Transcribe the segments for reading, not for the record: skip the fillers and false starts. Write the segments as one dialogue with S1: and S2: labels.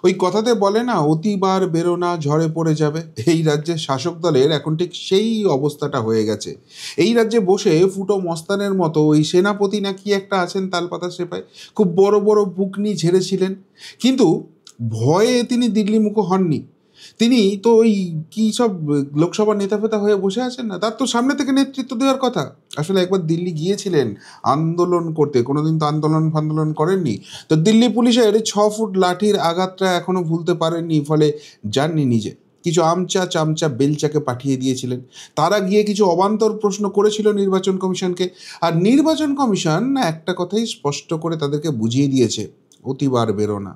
S1: ওই কথাতে বলে না, অতিবার বেরো না ঝড়ে পড়ে যাবে। এই রাজ্যের শাসক দলের এখন ঠিক সেই অবস্থাটা হয়ে গেছে। এই রাজ্যে বসে ফুটো মস্তানের মতো ওই সেনাপতি না কি একটা আছেন তালপাতা সেপাই, খুব বড় বড় বুকনি ঝেড়েছিলেন, কিন্তু ভয়ে তিনি দিল্লিমুখো হননি। তিনি তো ওই কি সব লোকসভার নেতা ফেতা হয়ে বসে আছেন না, তার তো সামনে থেকে নেতৃত্ব দেওয়ার কথা। আসলে একবার দিল্লি গিয়েছিলেন আন্দোলন করতে, কোনোদিন তো আন্দোলন ফান্দোলন করেননি। তো দিল্লি পুলিশের 6 ফুট লাঠির আঘাতটা এখনো ভুলতে পারেননি, ফলে যাননি নিজে, কিছু আমচা চামচা বেলচাকে পাঠিয়ে দিয়েছিলেন। তারা গিয়ে কিছু অবান্তর প্রশ্ন করেছিল নির্বাচন কমিশনকে, আর নির্বাচন কমিশন না একটা কথাই স্পষ্ট করে তাদেরকে বুঝিয়ে দিয়েছে, অতিবার বেরো না,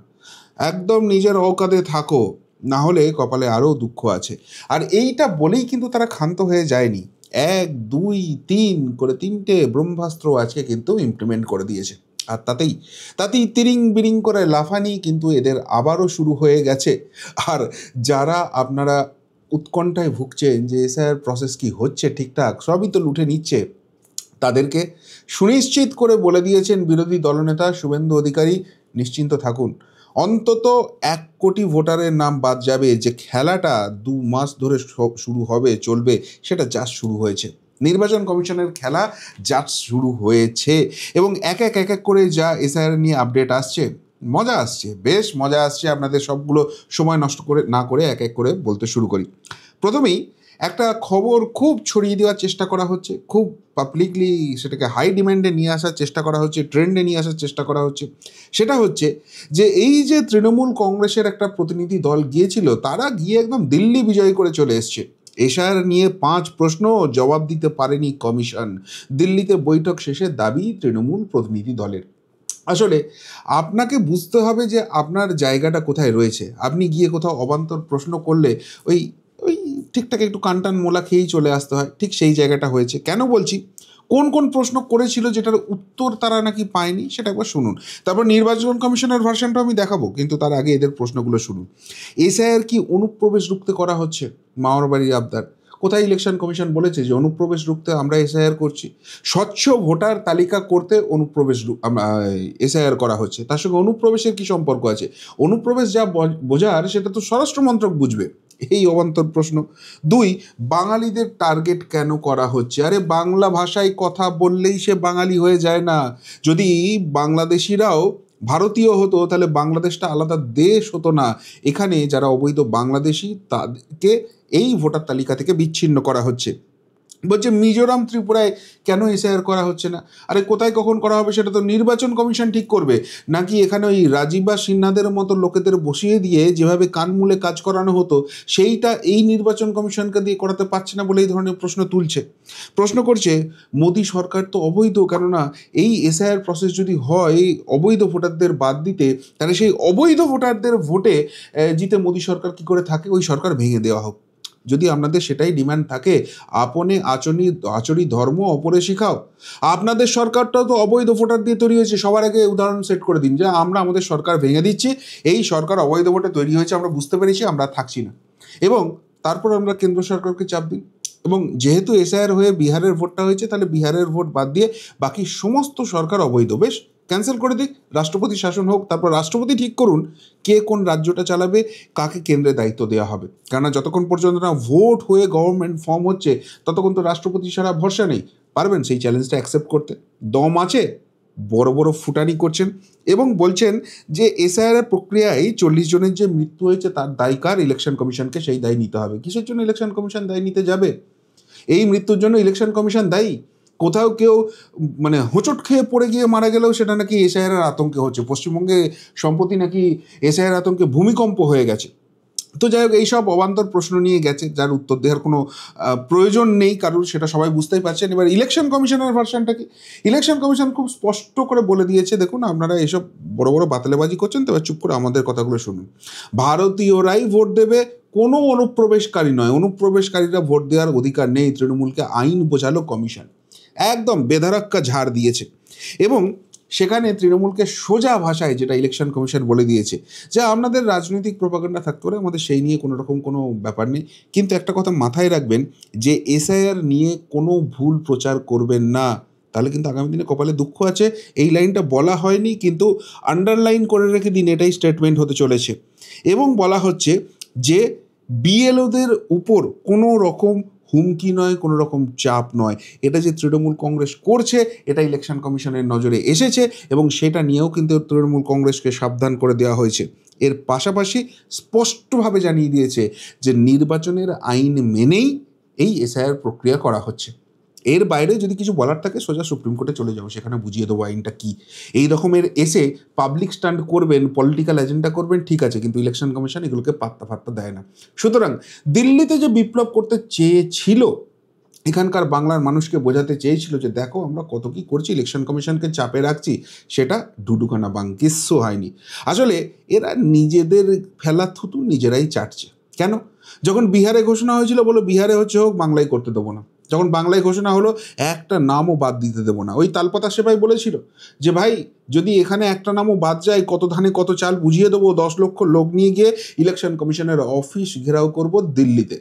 S1: একদম নিজের অকাদে থাকো, না হলে কপালে আরও দুঃখ আছে। আর এইটা বলেই কিন্তু তারা ক্ষান্ত হয়ে যায়নি, 1 2 3 করে 3টে ব্রহ্মাস্ত্র আজকে কিন্তু ইমপ্লিমেন্ট করে দিয়েছে। আর তাতেই তিরিং বিরিং করে লাফানি কিন্তু এদের আবারও শুরু হয়ে গেছে। আর যারা আপনারা উৎকণ্ঠায় ভুগছেন যে এসআইআর প্রসেস কি হচ্ছে ঠিকঠাক, সবই তো লুটে নিচ্ছে, তাদেরকে সুনিশ্চিত করে বলে দিয়েছেন বিরোধী দলনেতা শুভেন্দু অধিকারী, নিশ্চিন্ত থাকুন, অন্তত 1 কোটি ভোটারের নাম বাদ যাবে। যে খেলাটা 2 মাস ধরে শুরু হবে চলবে, সেটা জাস্ট শুরু হয়েছে। নির্বাচন কমিশনের খেলা জাস্ট শুরু হয়েছে, এবং এক এক করে যা এসআইআর নিয়ে আপডেট আসছে, মজা আসছে, বেশ মজা আসছে। আপনাদের সবগুলো সময় নষ্ট করে না করে এক এক করে বলতে শুরু করি। প্রথমেই একটা খবর খুব ছড়িয়ে দেওয়ার চেষ্টা করা হচ্ছে, খুব পাবলিকলি সেটাকে হাই ডিম্যান্ডে নিয়ে আসার চেষ্টা করা হচ্ছে, ট্রেন্ডে নিয়ে আসার চেষ্টা করা হচ্ছে। সেটা হচ্ছে যে এই যে তৃণমূল কংগ্রেসের একটা প্রতিনিধি দল গিয়েছিল, তারা গিয়ে একদম দিল্লি বিজয় করে চলে এসছে। এশার নিয়ে 5 প্রশ্ন জবাব দিতে পারেনি কমিশন। দিল্লিতে বৈঠক শেষে দাবি তৃণমূল প্রতিনিধি দলের। আসলে আপনাকে বুঝতে হবে যে আপনার জায়গাটা কোথায় রয়েছে। আপনি গিয়ে কোথাও অবান্তর প্রশ্ন করলে ওই ওই ঠিকঠাক একটু কানটান মোলা খেয়েই চলে আসতে হয়, ঠিক সেই জায়গাটা হয়েছে। কেন বলছি, কোন কোন প্রশ্ন করেছিল যেটার উত্তর তারা নাকি পায়নি, সেটা একবার শুনুন। তারপর নির্বাচন কমিশনের ভার্সনটা আমি দেখাবো, কিন্তু তার আগে এদের প্রশ্নগুলো শুনুন। এসআইআর কি অনুপ্রবেশ রুখতে করা হচ্ছে? মামার বাড়ির আবদার। কোথায় ইলেকশন কমিশন বলেছে যে অনুপ্রবেশ রুখতে আমরা এসআইআর করছি? স্বচ্ছ ভোটার তালিকা করতে অনুপ্রবেশ এসআইআর করা হচ্ছে, তার সঙ্গে অনুপ্রবেশের কি সম্পর্ক আছে? অনুপ্রবেশ যা বোঝার সেটা তো স্বরাষ্ট্র মন্ত্রক বুঝবে। এই অবান্তর প্রশ্ন। 2, বাঙালিদের টার্গেট কেন করা হচ্ছে? আরে বাংলা ভাষায় কথা বললেই সে বাঙালি হয়ে যায় না। যদি বাংলাদেশিরাও ভারতীয় হতো তাহলে বাংলাদেশটা আলাদা দেশ হতো না। এখানে যারা অবৈধ বাংলাদেশি তাদেরকে এই ভোটার তালিকা থেকে বিচ্ছিন্ন করা হচ্ছে। বলছে মিজোরাম ত্রিপুরায় কেন এসআইআর করা হচ্ছে না? আরে কোথায় কখন করা হবে সেটা তো নির্বাচন কমিশন ঠিক করবে, নাকি এখানে ওই রাজীবা সিনহাদের মতো লোকেদের বসিয়ে দিয়ে যেভাবে কানমূলে কাজ করানো হতো সেইটা এই নির্বাচন কমিশনকে দিয়ে করাতে পারছে না বলে এই ধরনের প্রশ্ন তুলছে। প্রশ্ন করছে মোদী সরকার তো অবৈধ, কেননা এই এসআইআর প্রসেস যদি হয় অবৈধ ভোটারদের বাদ দিতে, তাহলে সেই অবৈধ ভোটারদের ভোটে জিতে মোদী সরকার কি করে থাকে? ওই সরকার ভেঙে দেওয়া হোক। যদি আপনাদের সেটাই ডিমান্ড থাকে, আপনে আচরি ধর্ম অপরে শিখাও। আপনাদের সরকারটাও তো অবৈধ ভোটার দিয়ে তৈরি হয়েছে। সবার আগে উদাহরণ সেট করে দিন যে আমরা আমাদের সরকার ভেঙে দিচ্ছি, এই সরকার অবৈধ ভোটে তৈরি হয়েছে, আমরা বুঝতে পেরেছি, আমরা থাকছি না। এবং তারপর আমরা কেন্দ্র সরকারকে চাপ দিন, এবং যেহেতু এসআইআর হয়ে বিহারের ভোটটা হয়েছে, তাহলে বিহারের ভোট বাদ দিয়ে বাকি সমস্ত সরকার অবৈধ, বেশ ক্যান্সেল করে দিক, রাষ্ট্রপতি শাসন হোক। তারপর রাষ্ট্রপতি ঠিক করুন কে কোন রাজ্যটা চালাবে, কাকে কেন্দ্রে দায়িত্ব দেওয়া হবে। কেননা যতক্ষণ পর্যন্ত না ভোট হয়ে গভর্নমেন্ট ফর্ম হচ্ছে, ততক্ষণ তো রাষ্ট্রপতি ছাড়া ভরসা নেই। পারবেন সেই চ্যালেঞ্জটা অ্যাকসেপ্ট করতে? দম আছে? বড় বড় ফুটানি করছেন এবং বলছেন যে এসআইআর প্রক্রিয়ায় 40 জনের যে মৃত্যু হয়েছে তার দায় কার? ইলেকশন কমিশনকে সেই দায় নিতে হবে। কিসের জন্য ইলেকশন কমিশন দায় নিতে যাবে? এই মৃত্যুর জন্য ইলেকশন কমিশন দায়ী? কোথাও কেউ মানে হোঁচট খেয়ে পড়ে গিয়ে মারা গেলেও সেটা নাকি এসআইআর আতঙ্কে হচ্ছে। পশ্চিমবঙ্গে সম্প্রতি নাকি এসআইআর আতঙ্কে ভূমিকম্প হয়ে গেছে। তো যাই হোক, এইসব অবান্তর প্রশ্ন নিয়ে গেছে যার উত্তর দেওয়ার কোনো প্রয়োজন নেই কারণ, সেটা সবাই বুঝতেই পারছেন। এবার ইলেকশন কমিশনের ভার্সনটা কি? ইলেকশন কমিশন খুব স্পষ্ট করে বলে দিয়েছে, দেখুন আপনারা এসব বড় বড় বাতলেবাজি করছেন, তো এবার চুপ করে আমাদের কথাগুলো শুনুন। ভারতীয়রাই ভোট দেবে, কোনো অনুপ্রবেশকারী নয়। অনুপ্রবেশকারীরা ভোট দেওয়ার অধিকার নেই। তৃণমূলকে আইন বোঝালো কমিশন, একদম বেধারাক্কা ঝাড় দিয়েছে। এবং সেখানে তৃণমূলকে সোজা ভাষায় যেটা ইলেকশন কমিশন বলে দিয়েছে যে আপনাদের রাজনৈতিক প্রপাগান্ডা থাকতে পারে, আমাদের সেই নিয়ে কোনো রকম কোনো ব্যাপার নেই, কিন্তু একটা কথা মাথায় রাখবেন যে এসআইআর নিয়ে কোনো ভুল প্রচার করবেন না, তাহলে কিন্তু আগামী দিনে কপালে দুঃখ আছে। এই লাইনটা বলা হয়নি, কিন্তু আন্ডারলাইন করে রেখে দিন, এটাই স্টেটমেন্ট হতে চলেছে। এবং বলা হচ্ছে যে বিএলওদের উপর কোনো রকম হুমকি নয়, কোনো রকম চাপ নয়, এটা যে তৃণমূল কংগ্রেস করছে এটা ইলেকশন কমিশনের নজরে এসেছে এবং সেটা নিয়েও কিন্তু তৃণমূল কংগ্রেসকে সাবধান করে দেওয়া হয়েছে। এর পাশাপাশি স্পষ্টভাবে জানিয়ে দিয়েছে যে নির্বাচনের আইন মেনেই এই এসআইআর প্রক্রিয়া করা হচ্ছে। এর বাইরে যদি কিছু বলার থাকে সোজা সুপ্রিম কোর্টে চলে যাবো, সেখানে বুঝিয়ে দেবো আইনটা কী। এই রকমের এসে পাবলিক স্ট্যান্ড করবেন, পলিটিক্যাল এজেন্ডা করবেন, ঠিক আছে, কিন্তু ইলেকশন কমিশন এগুলোকে পাত্তা ফাত্তা দেয় না। সুতরাং দিল্লিতে যে বিপ্লব করতে চেয়েছিল, এখানকার বাংলার মানুষকে বোঝাতে চেয়েছিল যে দেখো আমরা কত কী করছি, ইলেকশন কমিশনকে চাপে রাখছি, সেটা ডুডুকানা বাং, কিচ্ছু হয়নি। আসলে এরা নিজেদের ফেলা থুতু নিজেরাই চাটছে। কেন? যখন বিহারে ঘোষণা হয়েছিল বলো বিহারে হচ্ছে হোক, বাংলায় করতে দেবো না। যখন বাংলায় ঘোষণা হলো একটা নামও বাদ দিতে দেবো না। ওই তালপাতা সেপাই বলেছিল যে ভাই যদি এখানে একটা নামও বাদ যায়, কত ধানে কত চাল বুঝিয়ে দেবো, 10 লক্ষ লোক নিয়ে গিয়ে ইলেকশন কমিশনের অফিস ঘেরাও করব দিল্লিতে।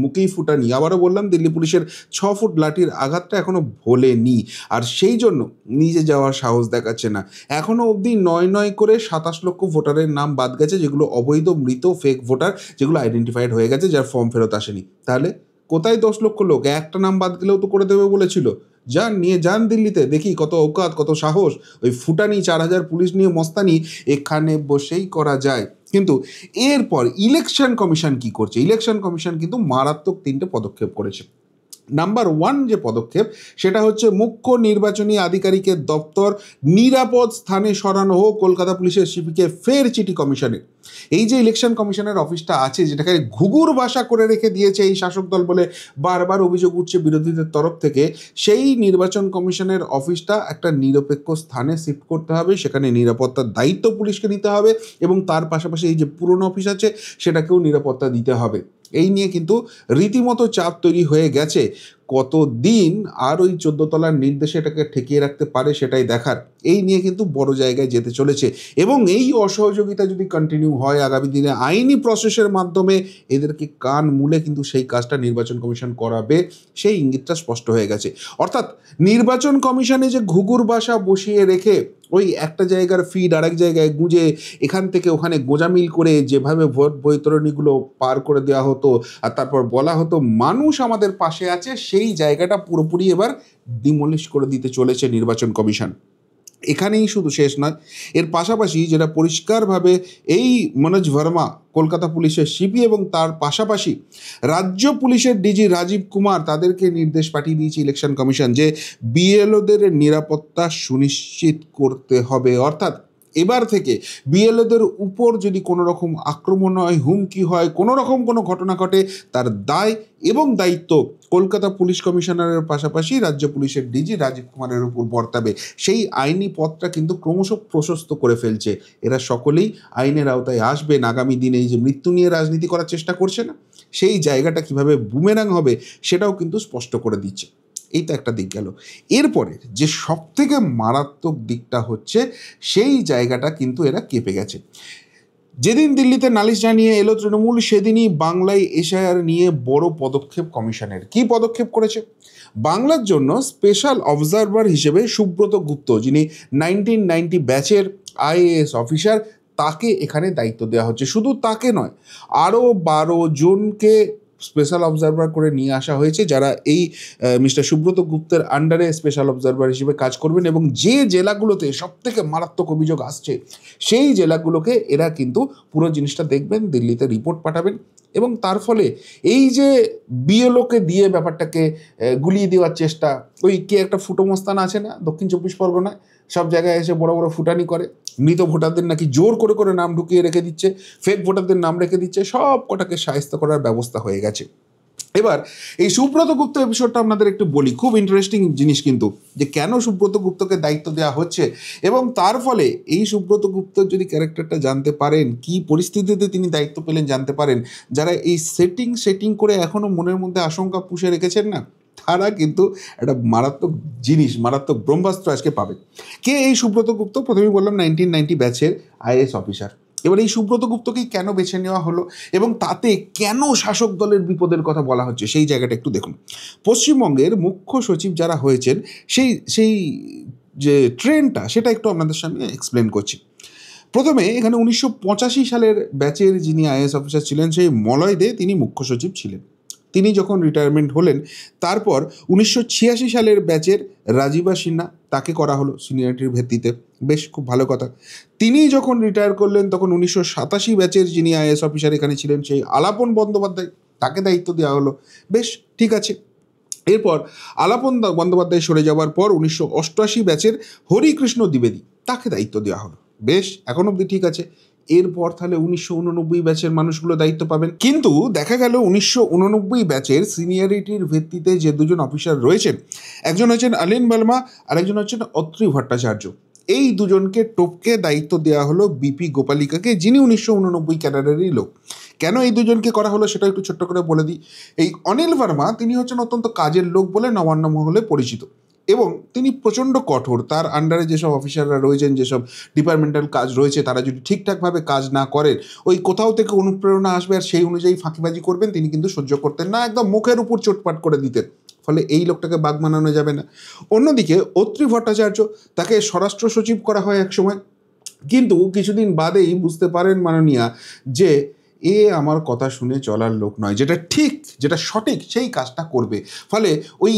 S1: মুখেই ফুটানি। আবারও বললাম, দিল্লি পুলিশের 6 ফুট লাঠির আঘাতটা এখনো ভোলেনি, আর সেই জন্য নিজে যাওয়ার সাহস দেখাচ্ছে না। এখনো অবধি 9 করে 27 লক্ষ ভোটারের নাম বাদ গেছে, যেগুলো অবৈধ মৃত ফেক ভোটার, যেগুলো আইডেন্টিফাইড হয়ে গেছে, যার ফর্ম ফেরত আসেনি। তাহলে কোথায় 10 লক্ষ লোক? একটা নাম বাদ গেলেও তো করে দেবে বলেছিল। যান, নিয়ে যান দিল্লিতে, দেখি কত ঔকাত, কত সাহস। ওই ফুটানি 4000 পুলিশ নিয়ে মস্তানি এখানে বসেই করা যায়। কিন্তু এরপর ইলেকশন কমিশন কি করছে? ইলেকশন কমিশন কিন্তু মারাত্মক 3টে পদক্ষেপ করেছে। নাম্বার 1 যে পদক্ষেপ, সেটা হচ্ছে মুখ্য নির্বাচনী আধিকারিকের দপ্তর নিরাপদ স্থানে সরানো হোক কলকাতা পুলিশের সিপিকে ফের চিঠি কমিশনে। এই যে ইলেকশন কমিশনের অফিসটা আছে, যেটাকে ঘুঘুর বাসা করে রেখে দিয়েছে এই শাসক দল বলে বারবার অভিযোগ উঠছে বিরোধীদের তরফ থেকে, সেই নির্বাচন কমিশনের অফিসটা একটা নিরপেক্ষ স্থানে শিফট করতে হবে। সেখানে নিরাপত্তার দায়িত্ব পুলিশকে নিতে হবে এবং তার পাশাপাশি এই যে পুরনো অফিস আছে সেটাকেও নিরাপত্তা দিতে হবে। এই নিয়ে কিন্তু রীতিমতো চাপ তৈরি হয়ে গেছে। কতদিন আর ওই 14 তলার নির্দেশে এটাকে ঠেকিয়ে রাখতে পারে সেটাই দেখার। এই নিয়ে কিন্তু বড় জায়গায় যেতে চলেছে এবং এই অসহযোগিতা যদি কন্টিনিউ হয় আগামী দিনে আইনি প্রসেসের মাধ্যমে এদেরকে কান মুলে কিন্তু সেই কাজটা নির্বাচন কমিশন করাবে, সেই ইঙ্গিতটা স্পষ্ট হয়ে গেছে। অর্থাৎ নির্বাচন কমিশনে যে ঘুঘুর বাসা বসিয়ে রেখে ওই একটা জায়গার ফিড আরেক জায়গায় গুঁজে এখান থেকে ওখানে গোজামিল করে যেভাবে ভোট বৈতরণীগুলো পার করে দেওয়া হতো আর তারপর বলা হতো মানুষ আমাদের পাশে আছে, সেই জায়গাটা পুরোপুরি এবার ডিমলিশ করে দিতে চলেছে নির্বাচন কমিশন। এখানেই শুধু শেষ নয়, এর পাশাপাশি যেটা পরিষ্কারভাবে এই মনোজ ভার্মা কলকাতা পুলিশের সিপি এবং তার পাশাপাশি রাজ্য পুলিশের ডিজি রাজীব কুমার, তাদেরকে নির্দেশ পাঠিয়ে দিয়েছে ইলেকশন কমিশন যে বিএলওদের নিরাপত্তা সুনিশ্চিত করতে হবে। অর্থাৎ এবার থেকে বিএলওদের উপর যদি কোনো রকম আক্রমণ হয়, হুমকি হয়, কোনো রকম কোনো ঘটনা ঘটে, তার দায় এবং দায়িত্ব কলকাতা পুলিশ কমিশনারের পাশাপাশি রাজ্য পুলিশের ডিজি রাজীব কুমারের উপর বর্তাবে। সেই আইনি পথটা কিন্তু ক্রমশ প্রশস্ত করে ফেলছে। এরা সকলেই আইনের আওতায় আসবেন। আগামী দিনে এই যে মৃত্যু নিয়ে রাজনীতি করার চেষ্টা করছে না, সেই জায়গাটা কিভাবে বুমেরাং হবে সেটাও কিন্তু স্পষ্ট করে দিচ্ছে। এই তো একটা দিক গেল। এরপরে যে সবথেকে মারাত্মক দিকটা হচ্ছে, সেই জায়গাটা কিন্তু এরা কেঁপে গেছে। যেদিন দিল্লিতে নালিশ জানিয়ে এলো তৃণমূল, সেদিনই বাংলায় এসআইআর নিয়ে বড় পদক্ষেপ কমিশনের। কি পদক্ষেপ করেছে? বাংলার জন্য স্পেশাল অবজারভার হিসেবে সুব্রত গুপ্ত, যিনি 1990 ব্যাচের আইএএস অফিসার, তাকে এখানে দায়িত্ব দেওয়া হচ্ছে। শুধু তাকে নয়, আরও 12 জনকে স্পেশাল অবজারভার করে নিয়ে আসা হয়েছে, যারা এই মিস্টার সুব্রত গুপ্তের আন্ডারে স্পেশাল অবজারভার হিসেবে কাজ করবেন এবং যে জেলাগুলোতে সবথেকে মারাত্মক অভিযোগ আসছে সেই জেলাগুলোকে এরা কিন্তু পুরো জিনিসটা দেখবেন, দিল্লিতে রিপোর্ট পাঠাবেন এবং তার ফলে এই যে বিএলওকে দিয়ে ব্যাপারটাকে গুলিয়ে দেওয়ার চেষ্টা, ওই কে একটা ফুটো মস্তান আছে না দক্ষিণ 24 পরগনায়, সব জায়গায় এসে বড় বড় ফুটানি করে, মৃত ভোটারদের নাকি জোর করে করে নাম ঢুকিয়ে রেখে দিচ্ছে, ফেক ভোটারদের নাম রেখে দিচ্ছে, সব কটাকে শায়েস্ত করার ব্যবস্থা হয়ে গেছে। এবার এই সুব্রত গুপ্ত এপিসোডটা আপনাদের একটু বলি, খুব ইন্টারেস্টিং জিনিস কিন্তু, যে কেন সুব্রত গুপ্তকে দায়িত্ব দেওয়া হচ্ছে এবং তার ফলে এই সুব্রত গুপ্তর যদি ক্যারেক্টারটা জানতে পারেন, কি পরিস্থিতিতে তিনি দায়িত্ব পেলেন জানতে পারেন, যারা এই সেটিং করে এখনও মনের মধ্যে আশঙ্কা পুষে রেখেছেন না, তারা কিন্তু একটা মারাত্মক জিনিস, মারাত্মক ব্রহ্মাস্ত্র আজকে পাবে। কে এই সুব্রত গুপ্ত? প্রথমেই বললাম 1990 ব্যাচের আইএএস অফিসার। এবার এই সুব্রত গুপ্তকেই কেন বেছে নেওয়া হলো এবং তাতে কেন শাসক দলের বিপদের কথা বলা হচ্ছে, সেই জায়গাটা একটু দেখুন। পশ্চিমবঙ্গের মুখ্য সচিব যারা হয়েছেন, সেই যে ট্রেনটা, সেটা একটু আপনাদের সামনে এক্সপ্লেন করছি। প্রথমে এখানে 1985 সালের ব্যাচের যিনি আইএএস অফিসার ছিলেন সেই মলয় দে তিনি মুখ্য সচিব ছিলেন। তিনি যখন রিটায়ারমেন্ট হলেন তারপর 1986 সালের ব্যাচের রাজীবা সিনহা তাকে করা হলো সিনিয়রিটির ভিত্তিতে, বেশ খুব ভালো কথা। তিনি যখন রিটায়ার করলেন তখন 1987 ব্যাচের যিনি আইএএস অফিসার এখানে ছিলেন সেই আলাপন বন্দ্যোপাধ্যায় তাকে দায়িত্ব দেওয়া হলো, বেশ ঠিক আছে। এরপর আলাপন বন্দ্যোপাধ্যায় সরে যাওয়ার পর 1988 ব্যাচের হরিকৃষ্ণ দ্বিবেদী তাকে দায়িত্ব দেওয়া হলো, বেশ এখন অব্দি ঠিক আছে। এরপর তাহলে 1989 ব্যাচের মানুষগুলো দায়িত্ব পাবেন। কিন্তু দেখা গেল 1989 ব্যাচের সিনিয়রিটির ভিত্তিতে যে দুজন অফিসার রয়েছেন, একজন হচ্ছেন অলিন বর্মা আর একজন হচ্ছেন অত্রি ভট্টাচার্য, এই দুজনকে টপকে দায়িত্ব দেওয়া হলো বিপি গোপালিকাকে, যিনি 1989 ক্যাডারেরই লোক। কেন এই দুজনকে করা হলো সেটা একটু ছোট্ট করে বলে দিই। এই অনিল ভার্মা তিনি হচ্ছেন অত্যন্ত কাজের লোক বলে নবান্ন মহলে পরিচিত এবং তিনি প্রচণ্ড কঠোর। তার আন্ডারে যেসব অফিসাররা রয়েছেন, যেসব ডিপার্টমেন্টাল কাজ রয়েছে, তারা যদি ঠিকঠাকভাবে কাজ না করেন ওই কোথাও থেকে অনুপ্রেরণা আসবে আর সেই অনুযায়ী ফাঁকিবাজি করবেন, তিনি কিন্তু সহ্য করতেন না, একদম মুখের উপর চোটপাট করে দিতেন। ফলে এই লোকটাকে বাগ মানানো যাবে না। অন্যদিকে অত্রি ভট্টাচার্য তাকে স্বরাষ্ট্র সচিব করা হয় এক সময়, কিন্তু কিছুদিন বাদেই বুঝতে পারেন মাননীয়া যে এ আমার কথা শুনে চলার লোক নয়, যেটা ঠিক যেটা সঠিক সেই কাজটা করবে। ফলে ওই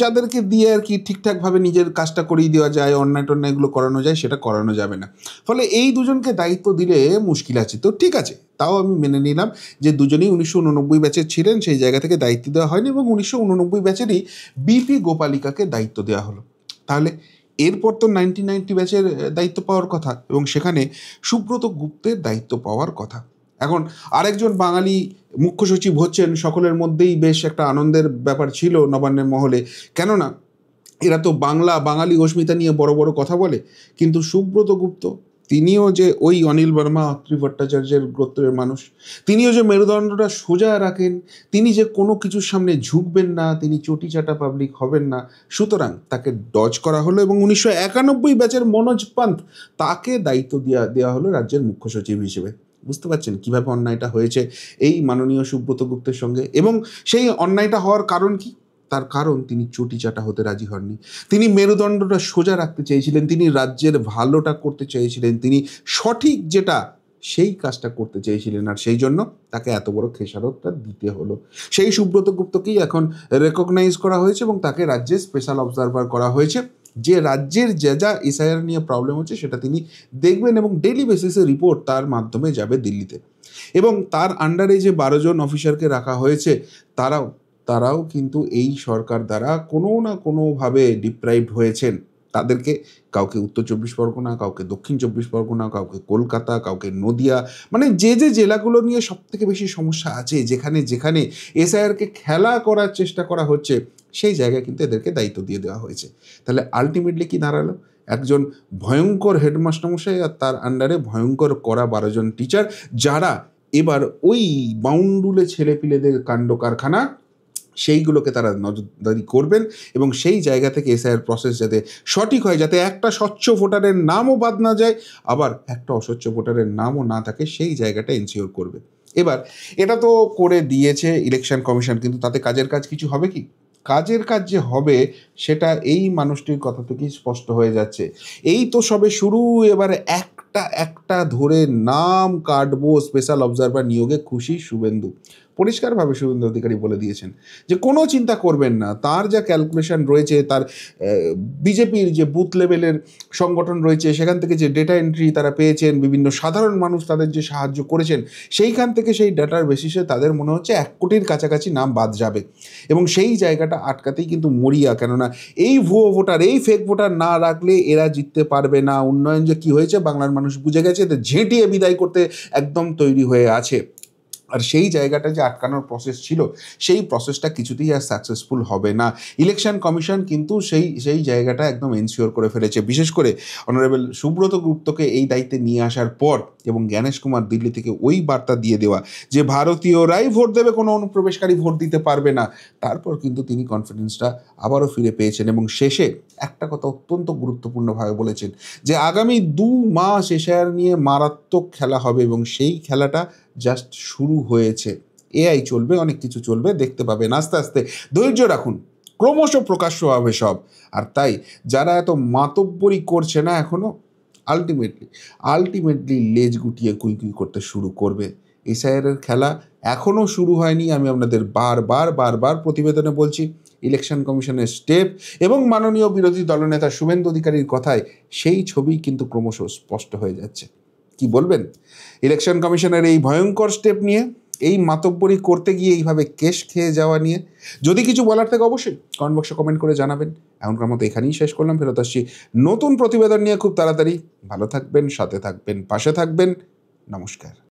S1: যাদেরকে দিয়ে আর কি ঠিকঠাকভাবে নিজের কাজটা করিয়ে দেওয়া যায়, অন্যায় টন্যায়গুলো করানো যায়, সেটা করানো যাবে না। ফলে এই দুজনকে দায়িত্ব দিলে মুশকিল আছে। তো ঠিক আছে, তাও আমি মেনে নিলাম যে দুজনেই 1989 ব্যাচের ছিলেন, সেই জায়গা থেকে দায়িত্ব দেওয়া হয়নি এবং 1989 ব্যাচেরই বিপি গোপালিকাকে দায়িত্ব দেওয়া হলো। তাহলে এরপর তো 1990 ব্যাচের দায়িত্ব পাওয়ার কথা এবং সেখানে সুব্রত গুপ্তের দায়িত্ব পাওয়ার কথা। এখন আরেকজন বাঙালি মুখ্য সচিব হচ্ছেন, সকলের মধ্যেই বেশ একটা আনন্দের ব্যাপার ছিল নবান্নের মহলে, কেননা এরা তো বাঙালি অস্মিতা নিয়ে বড় বড় কথা বলে। কিন্তু সুব্রত গুপ্ত তিনিও যে ওই অনিল বর্মা অত্রি ভট্টাচার্যের গোত্রের মানুষ, তিনিও যে মেরুদণ্ডটা সোজা রাখেন, তিনি যে কোনো কিছুর সামনে ঝুঁকবেন না, তিনি চটি চাটা পাবলিক হবেন না, সুতরাং তাকে ডজ করা হলো এবং 1991 ব্যাচের মনোজ পান্থ তাকে দায়িত্ব দেওয়া হলো রাজ্যের মুখ্য সচিব হিসেবে। বুঝতে পারছেন কীভাবে অন্যায়টা হয়েছে এই মাননীয় সুব্রত গুপ্তের সঙ্গে, এবং সেই অন্যায়টা হওয়ার কারণ কি? তার কারণ তিনি চটি চাটা হতে রাজি হননি, তিনি মেরুদণ্ডটা সোজা রাখতে চেয়েছিলেন, তিনি রাজ্যের ভালোটা করতে চেয়েছিলেন, তিনি সঠিক যেটা সেই কাজটা করতে চেয়েছিলেন, আর সেই জন্য তাকে এত বড় খেসারতটা দিতে হলো। সেই সুব্রত গুপ্তকেই এখন রেকগনাইজ করা হয়েছে এবং তাকে রাজ্যের স্পেশাল অবজারভার করা হয়েছে, যে রাজ্যের যা এসআইআর নিয়ে প্রবলেম হচ্ছে সেটা তিনি দেখবেন এবং ডেইলি বেসিসে রিপোর্ট তার মাধ্যমে যাবে দিল্লিতে। এবং তার আন্ডারে যে 12 জন অফিসারকে রাখা হয়েছে তারাও কিন্তু এই সরকার দ্বারা কোনো না কোনোভাবে ডিপ্রাইভড হয়েছেন। তাদেরকে কাউকে উত্তর 24 পরগনা, কাউকে দক্ষিণ 24 পরগনা, কাউকে কলকাতা, কাউকে নদিয়া, মানে যে জেলাগুলো নিয়ে সবথেকে বেশি সমস্যা আছে, যেখানে এসআইআরকে খেলা করার চেষ্টা করা হচ্ছে, সেই জায়গায় কিন্তু এদেরকে দায়িত্ব দিয়ে দেওয়া হয়েছে। তাহলে আলটিমেটলি কি দাঁড়ালো? একজন ভয়ঙ্কর হেডমাস্টারমশাই আর তার আন্ডারে ভয়ঙ্কর করা 12 জন টিচার, যারা এবার ওই বাউন্ডুলে ছেলেপিলেদের কাণ্ড কারখানা সেইগুলোকে তারা নজরদারি করবেন এবং সেই জায়গা থেকে এসআইআর প্রসেস যাতে সঠিক হয়, যাতে একটা স্বচ্ছ ভোটারের নামও বাদ না যায়, আবার একটা অস্বচ্ছ ভোটারের নামও না থাকে, সেই জায়গাটা এনশিওর করবে। এবার এটা তো করে দিয়েছে ইলেকশন কমিশন, কিন্তু তাতে কাজের কাজ কিছু হবে কি? কাজের কাজ যে হবে সেটা এই মানুষটির কথা থেকেই স্পষ্ট হয়ে যাচ্ছে। এই তো সবে শুরু, এবারে একটা একটা ধরে নাম কাটবো স্পেশাল অবজারভার নিয়োগে খুশি শুভেন্দু। পরিষ্কারভাবে শুভেন্দু অধিকারী বলে দিয়েছেন যে কোনো চিন্তা করবেন না, তার যা ক্যালকুলেশন রয়েছে, তার বিজেপির যে বুথ লেভেলের সংগঠন রয়েছে সেখান থেকে যে ডেটা এন্ট্রি তারা পেয়েছেন, বিভিন্ন সাধারণ মানুষ তাদের যে সাহায্য করেছেন, সেইখান থেকে সেই ডাটার বেসিসে তাদের মনে হচ্ছে 1 কোটির কাছাকাছি নাম বাদ যাবে এবং সেই জায়গাটা আটকাতেই কিন্তু মরিয়া। কেননা এই ভুয়ো ভোটার, এই ফেক ভোটার না রাখলে এরা জিততে পারবে না। উন্নয়ন যে কী হয়েছে বাংলার মানুষ বুঝে গেছে, এদের ঝেঁটিয়ে বিদায় করতে একদম তৈরি হয়ে আছে। আর সেই জায়গাটা যে আটকানোর প্রসেস ছিল, সেই প্রসেসটা কিছুতেই আর সাকসেসফুল হবে না। ইলেকশন কমিশন কিন্তু সেই জায়গাটা একদম এনশিওর করে ফেলেছে। বিশেষ করে অনারেবল সুব্রত গুপ্তকে এই দায়িত্বে নিয়ে আসার পর এবং জ্ঞানেশ কুমার দিল্লি থেকে ওই বার্তা দিয়ে দেওয়া যে ভারতীয়রাই ভোট দেবে, কোনো অনুপ্রবেশকারী ভোট দিতে পারবে না, তারপর কিন্তু তিনি কনফিডেন্সটা আবারও ফিরে পেয়েছেন এবং শেষে একটা কথা অত্যন্ত গুরুত্বপূর্ণভাবে বলেছেন যে আগামী 2 মাস এশিয়ার নিয়ে মারাত্মক খেলা হবে এবং সেই খেলাটা জাস্ট শুরু হয়েছে। এআই চলবে, অনেক কিছু চলবে, দেখতে পাবেন আস্তে আস্তে, ধৈর্য রাখুন, ক্রমশ প্রকাশ্য হবে সব। আর তাই যারা এত মাতব্বরি করছে না এখনো, আলটিমেটলি লেজ গুটিয়ে কুই করতে শুরু করবে। এসআইআরের খেলা এখনও শুরু হয়নি। আমি আপনাদের বারবার প্রতিবেদনে বলছি। ইলেকশন কমিশনের স্টেপ এবং মাননীয় বিরোধী দলনেতা শুভেন্দু অধিকারীর কথায় সেই ছবি কিন্তু ক্রমশ স্পষ্ট হয়ে যাচ্ছে। কি বলবেন ইলেকশন কমিশনের এই ভয়ঙ্কর স্টেপ নিয়ে, এই মাতব্বরি করতে গিয়ে এইভাবে কেশ খেয়ে যাওয়া নিয়ে? যদি কিছু বলার থাকে অবশ্যই কমেন্ট বক্সে কমেন্ট করে জানাবেন। এখনকার মতো এখানেই শেষ করলাম, ফেরত আসছি নতুন প্রতিবেদন নিয়ে খুব তাড়াতাড়ি। ভালো থাকবেন, সাথে থাকবেন, পাশে থাকবেন। নমস্কার।